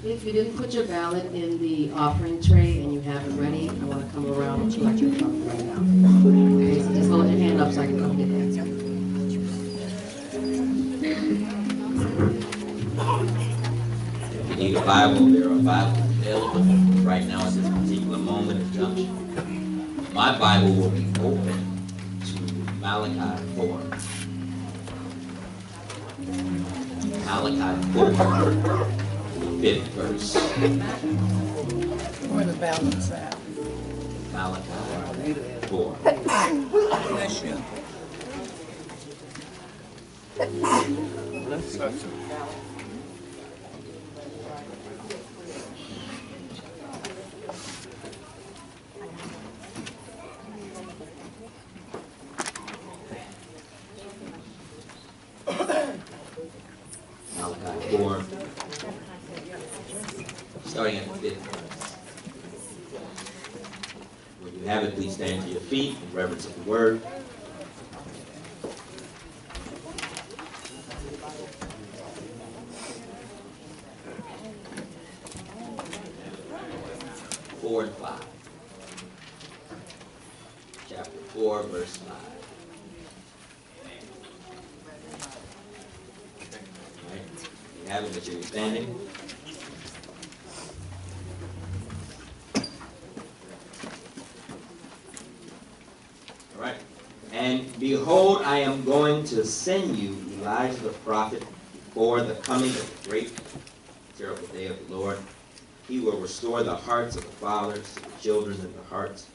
If you didn't put your ballot in the offering tray and you have it ready, I want to come around and collect your cup right now. Okay, so just hold your hand up so I can come get that. If you need a Bible, there are Bibles available right now at this particular moment in junction. My Bible will be open to Malachi 4. Malachi 4, the 5th verse. Where the balance at? Malachi 4. Bless you. Bless you. Malachi 4, starting at the 5th verse. When you have it, please stand to your feet in reverence of the word. Four and 5. Chapter 4, verse 5. You have it, but you're standing. All right. And behold, I am going to send you Elijah the prophet before the coming of the great terrible day of the Lord. He will restore the hearts of the fathers to the children, and the hearts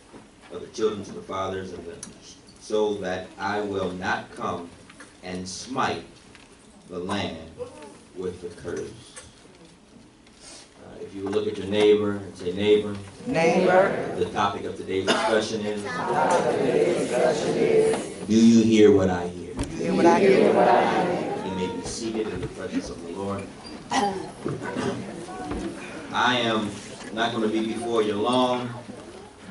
of the children to the fathers, so that I will not come and smite the land with the curse. If you will look at your neighbor and say, neighbor. Neighbor. The topic of today's discussion is, do you hear what I hear? Hear what I hear. What I hear. You may be seated in the presence of the Lord. I am not going to be before you long,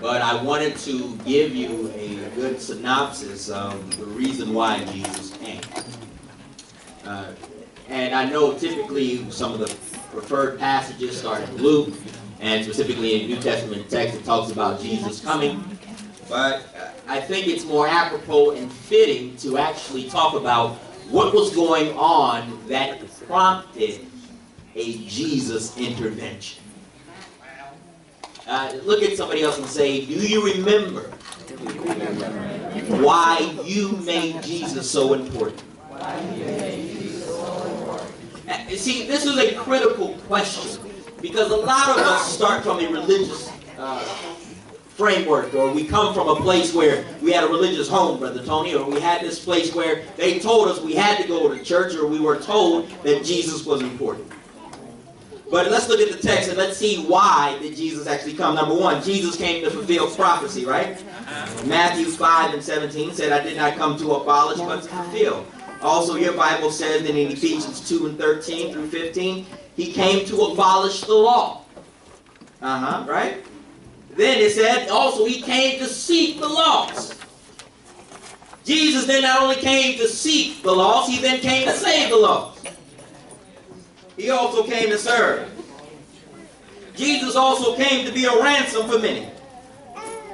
but I wanted to give you a good synopsis of the reason why Jesus came. And I know typically some of the preferred passages start in Luke, and specifically in New Testament text it talks about Jesus coming. But I think it's more apropos and fitting to actually talk about what was going on that prompted a Jesus intervention. Look at somebody else and say, do you remember why you made Jesus so important? See, this is a critical question because a lot of us start from a religious framework, or we come from a place where we had a religious home, Brother Tony, or we had this place where they told us we had to go to church, or we were told that Jesus was important. But let's look at the text and let's see why did Jesus actually come. Number one, Jesus came to fulfill prophecy, right? Matthew 5:17 said, I did not come to abolish, but to fulfill. Also, your Bible says that in Ephesians 2:13 through 15, he came to abolish the law. Right? Then it said, also, he came to seek the lost. Jesus then not only came to seek the lost, he then came to save the lost. He also came to serve. Jesus also came to be a ransom for many.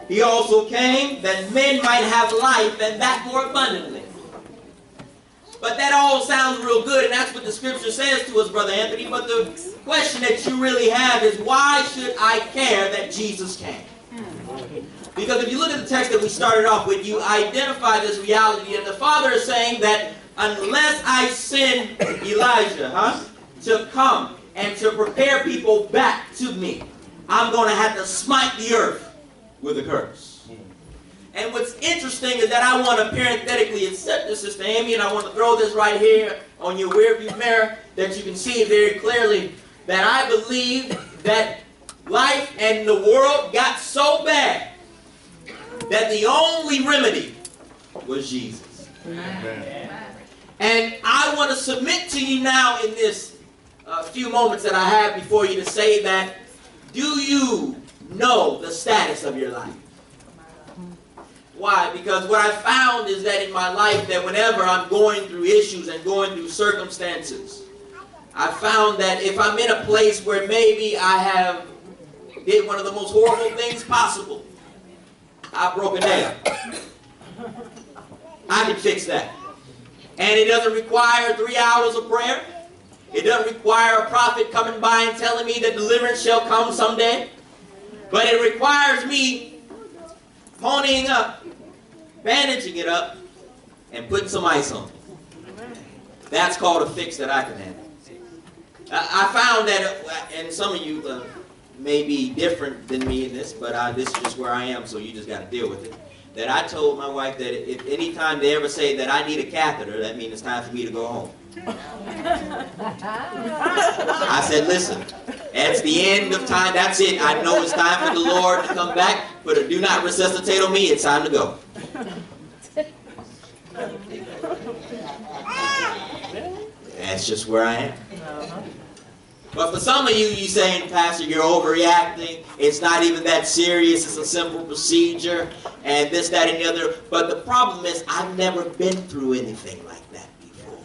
He also came that men might have life and that more abundantly. But that all sounds real good, and that's what the scripture says to us, Brother Anthony. But the question that you really have is, why should I care that Jesus came? Because if you look at the text that we started off with, you identify this reality, and the Father is saying that unless I send Elijah, to come and to prepare people back to me, I'm going to have to smite the earth with a curse. And what's interesting is that I want to parenthetically accept this, Sister Amy, and I want to throw this right here on your rearview mirror that you can see very clearly, that I believe that life and the world got so bad that the only remedy was Jesus. Amen. And I want to submit to you now in this few moments that I have before you to say that, do you know the status of your life? Why? Because what I found is that in my life, that whenever I'm going through issues and going through circumstances, I found that if I'm in a place where maybe I have did one of the most horrible things possible, I broke a nail, I can fix that. And it doesn't require 3 hours of prayer. It doesn't require a prophet coming by and telling me that deliverance shall come someday. But it requires me ponying up, bandaging it up, and putting some ice on it. That's called a fix that I can handle. I found that, and some of you may be different than me in this, but this is just where I am, so you just got to deal with it. That I told my wife that if any time they ever say that I need a catheter, that means it's time for me to go home. I said, listen, that's the end of time. That's it. I know it's time for the Lord to come back, but do not resuscitate on me. It's time to go. That's just where I am. But for some of you, you saying, Pastor, you're overreacting. It's not even that serious. It's a simple procedure, and this, that, and the other. But the problem is, I've never been through anything like that before.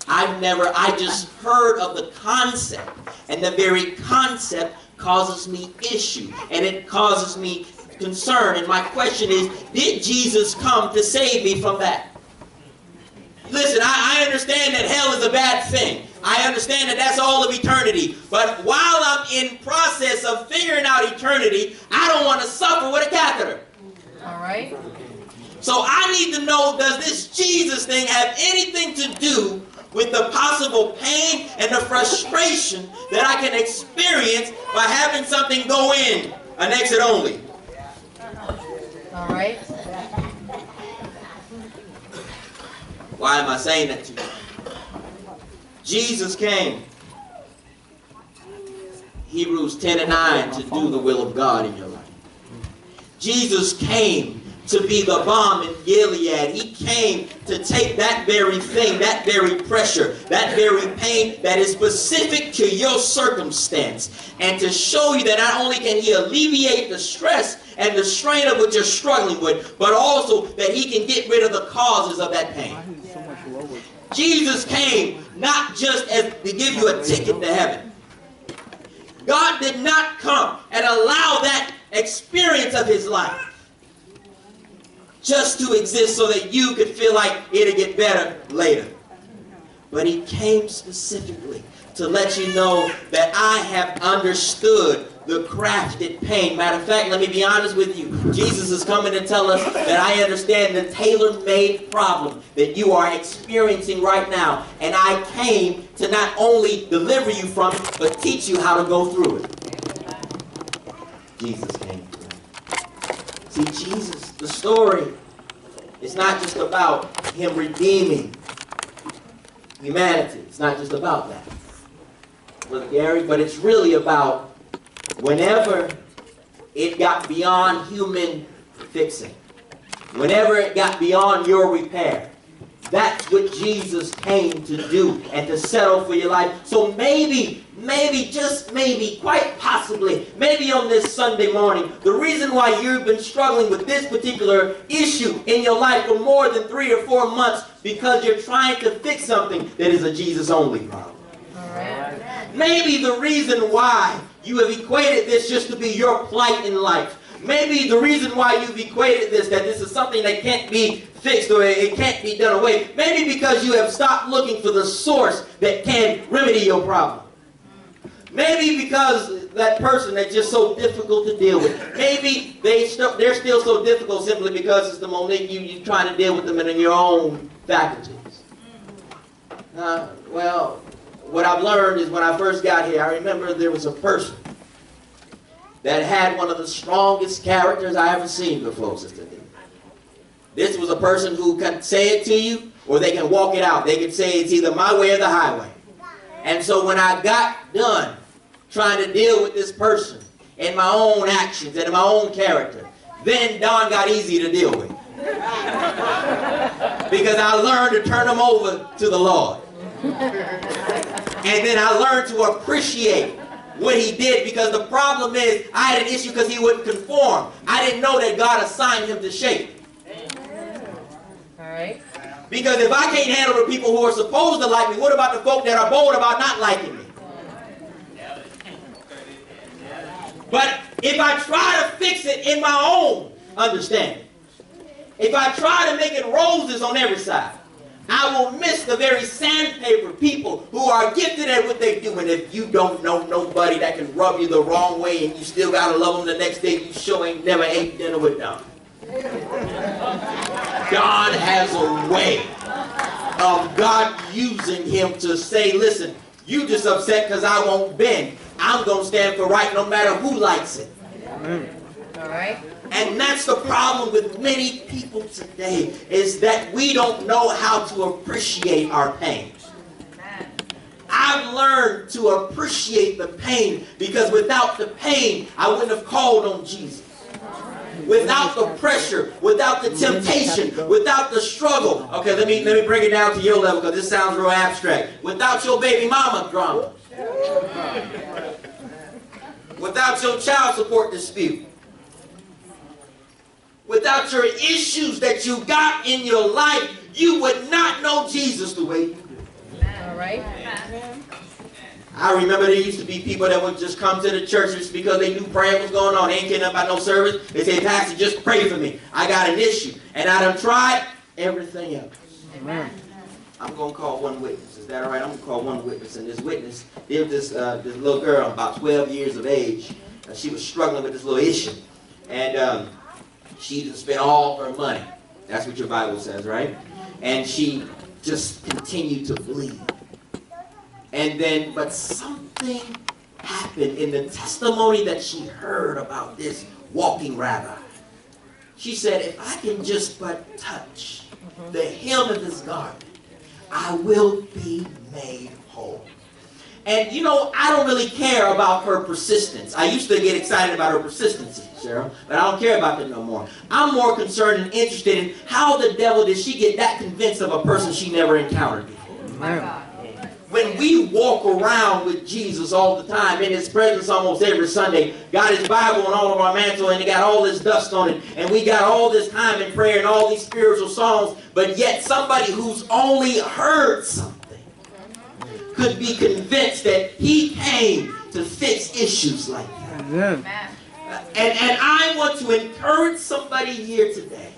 I just heard of the concept, and the very concept causes me issue, and it causes me concern. And my question is, did Jesus come to save me from that? Listen, I understand that hell is a bad thing. I understand that that's all of eternity. But while I'm in process of figuring out eternity, I don't want to suffer with a catheter. All right. So I need to know, does this Jesus thing have anything to do with the possible pain and the frustration that I can experience by having something go in, an exit only? All right. Why am I saying that to you? Jesus came, Hebrews 10 and 9, to do the will of God in your life. Jesus came to be the balm in Gilead. He came to take that very thing, that very pressure, that very pain that is specific to your circumstance, and to show you that not only can He alleviate the stress and the strain of what you're struggling with, but also that He can get rid of the causes of that pain. Jesus came not just as to give you a ticket to heaven. God did not come and allow that experience of His life just to exist so that you could feel like it'll get better later. But He came specifically to let you know that I have understood the crafted pain. Matter of fact, let me be honest with you. Jesus is coming to tell us that I understand the tailor-made problem that you are experiencing right now. And I came to not only deliver you from it, but teach you how to go through it. Jesus came. See, Jesus, the story, it's not just about Him redeeming humanity. It's not just about that, Brother Gary, but it's really about whenever it got beyond human fixing, whenever it got beyond your repair, that's what Jesus came to do and to settle for your life. So maybe, just maybe, quite possibly, maybe on this Sunday morning, the reason why you've been struggling with this particular issue in your life for more than 3 or 4 months, because you're trying to fix something that is a Jesus-only problem. All right. Maybe the reason why you have equated this just to be your plight in life. Maybe the reason why you've equated this, that this is something that can't be fixed or it can't be done away. Maybe because you have stopped looking for the source that can remedy your problem. Maybe because that person that's just so difficult to deal with. Maybe they're still so difficult simply because it's the Monique, you're trying to deal with them in your own faculties. Well, what I've learned is when I first got here, I remember there was a person that had one of the strongest characters I ever seen before, Sister D. This was a person who can say it to you, or they can walk it out. They can say it's either my way or the highway. And so when I got done trying to deal with this person in my own actions and in my own character, then Don got easy to deal with. Because I learned to turn him over to the Lord. And then I learned to appreciate what he did, because the problem is I had an issue because he wouldn't conform. I didn't know that God assigned him to shape. All right. Because if I can't handle the people who are supposed to like me, what about the folk that are bold about not liking me? But if I try to fix it in my own understanding, if I try to make it roses on every side, I will miss the very sandpaper people who are gifted at what they do. And if you don't know nobody that can rub you the wrong way and you still got to love them the next day, you sure ain't never ate dinner with them. God has a way of God using him to say, listen, you just upset because I won't bend. I'm going to stand for right no matter who likes it. All right. And that's the problem with many people today, is that we don't know how to appreciate our pain. I've learned to appreciate the pain because without the pain, I wouldn't have called on Jesus. Without the pressure, without the temptation, without the struggle. Okay, let me bring it down to your level because this sounds real abstract. Without your baby mama drama. Without your child support dispute. Without your issues that you got in your life, you would not know Jesus the way you do. All right. I remember there used to be people that would just come to the church just because they knew prayer was going on. They ain't caring about no service. They say, Pastor, just pray for me. I got an issue. And I done tried everything else. Amen. I'm going to call one witness. Is that all right? I'm going to call one witness. And this witness, there was this little girl, about 12 years of age. She was struggling with this little issue. And she just spent all her money. That's what your Bible says, right? And she just continued to bleed. And then, but something happened in the testimony that she heard about this walking rabbi. She said, if I can just but touch the hem of his garment, I will be made whole. And you know, I don't really care about her persistence. I used to get excited about her persistency, Cheryl, but I don't care about that no more. I'm more concerned and interested in how the devil did she get that convinced of a person she never encountered before. My God. When we walk around with Jesus all the time, in his presence almost every Sunday, got his Bible on all of our mantle, and he got all this dust on it, and we got all this time in prayer and all these spiritual songs, but yet somebody who's only heard something could be convinced that he came to fix issues like that. And I want to encourage somebody here today.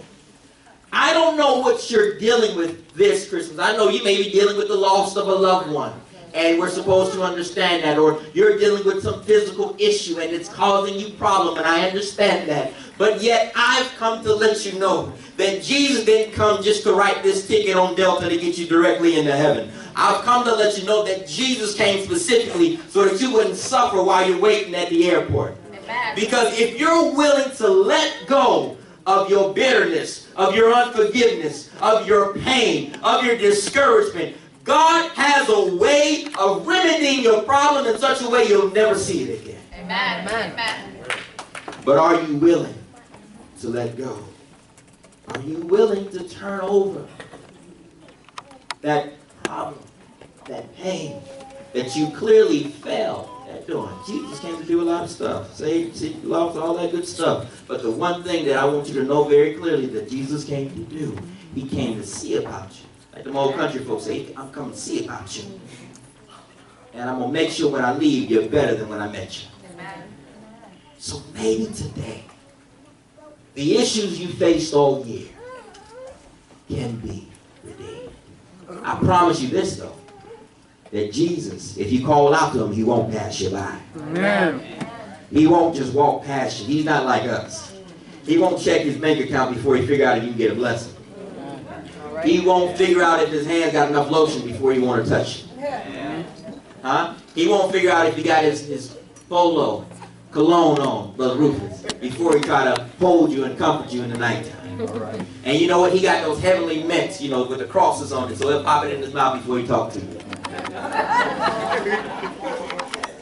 I don't know what you're dealing with this Christmas. I know you may be dealing with the loss of a loved one, and we're supposed to understand that. Or you're dealing with some physical issue, and it's causing you problem, and I understand that. But yet, I've come to let you know that Jesus didn't come just to write this ticket on Delta to get you directly into heaven. I've come to let you know that Jesus came specifically so that you wouldn't suffer while you're waiting at the airport. Amen. Because if you're willing to let go of your bitterness, of your unforgiveness, of your pain, of your discouragement, God has a way of remedying your problem in such a way you'll never see it again. Amen. Amen. But are you willing to let go? Are you willing to turn over that problem, that pain that you clearly fell at doing? Jesus came to do a lot of stuff. Saved, seek, lost, all that good stuff. But the one thing that I want you to know very clearly that Jesus came to do, he came to see about you. Like the old country folks say, I'm coming to see about you. And I'm going to make sure when I leave, you're better than when I met you. So maybe today, the issues you faced all year can be redeemed. I promise you this, though, that Jesus, if you call out to him, he won't pass you by. Amen. He won't just walk past you. He's not like us. He won't check his bank account before he figure out if you can get a blessing. He won't figure out if his hand got enough lotion before he want to touch you. Huh? He won't figure out if he got his polo cologne on, Brother Rufus, before he try to hold you and comfort you in the nighttime. Right. And you know what? He got those heavenly mints, you know, with the crosses on it, so he'll pop it in his mouth before he talks to you.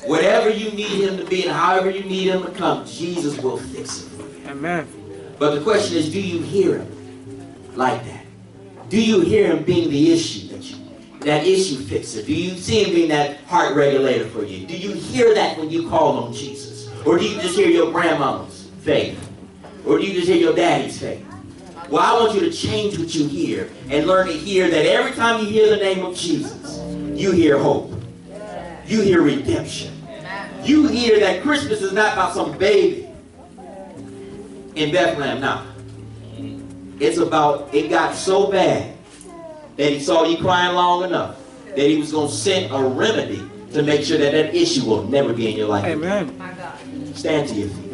Whatever you need him to be and however you need him to come, Jesus will fix it for you. Amen. But the question is, do you hear him like that? Do you hear him being the issue that issue fixer? Do you see him being that heart regulator for you? Do you hear that when you call on Jesus? Or do you just hear your grandmama's faith? Or do you just hear your daddy's faith? Well, I want you to change what you hear and learn to hear that every time you hear the name of Jesus, you hear hope. You hear redemption. You hear that Christmas is not about some baby in Bethlehem. Now, it's about, it got so bad that he saw you crying long enough that he was going to send a remedy to make sure that that issue will never be in your life. Amen. Stand to your feet.